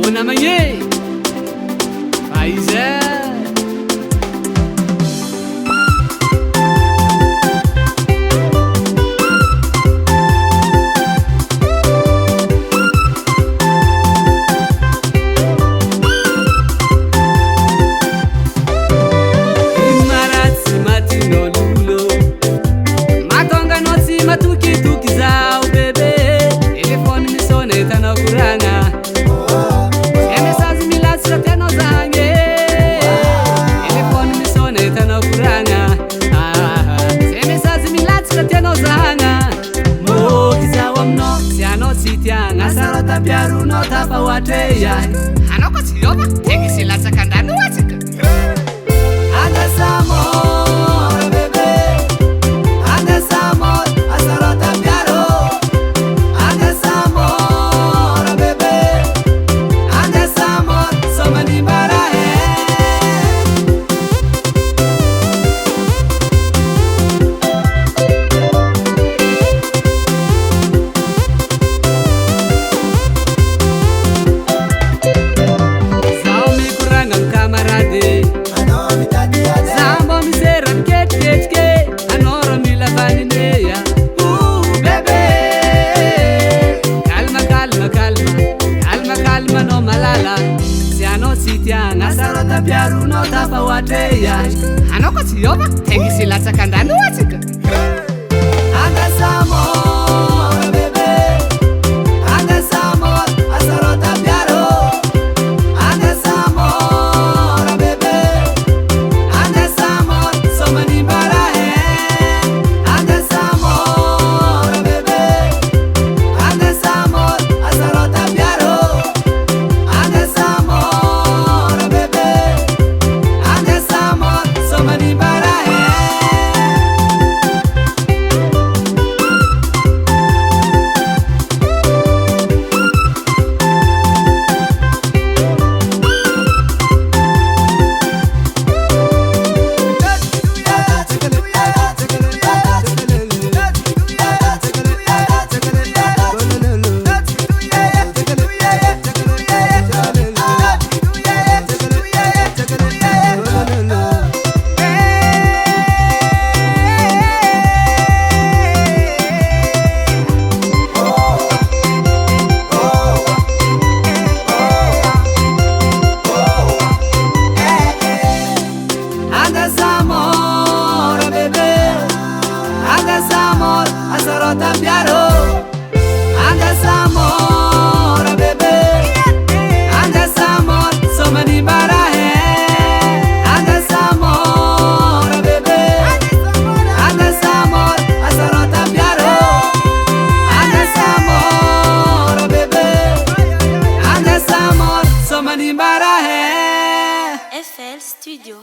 namanye Aiza Imaratsi matino lulo Matonga notsi matuki tuki zao bebe Telefoni misone tano kuranga Emesazi milatsi teno zange Telefoni misone tano kuranga Emesazi milatsi teno zanga Moki zawa mno siano sitianga Sarota piaru no tapa wateya Hanoko siyoba tegi silatsa kandanu watsika Anda amor, bebé. Andes amor, asarota piaro. Andes amor, bebé. Andes amor, somani barahe. Saumi kurangam kamarade. Zambo miseram ket anoro mila vanineya bebe calma calma calma calma calma no malala siano sitianga sarota piaru no tapa wateya hanoko siyoba tengi silatsa kandanu watsika Andes amor bebe Andes amor asarota piaro Andes amor bebe Andes amor, somani barahe. Andes amor, bebé. Andes amor, asarota piaro. Andes amor, bebé. Andes amor, somani barahe. Andes amor, bebé. Andes amor, asarota piaro. Andes amor, bebé. Andes amor, somani barahe. Andes amor, bebé. Andes amor, asarota piaro. Andes amor, bebé. Andes amor, somani barahe. FL Studio.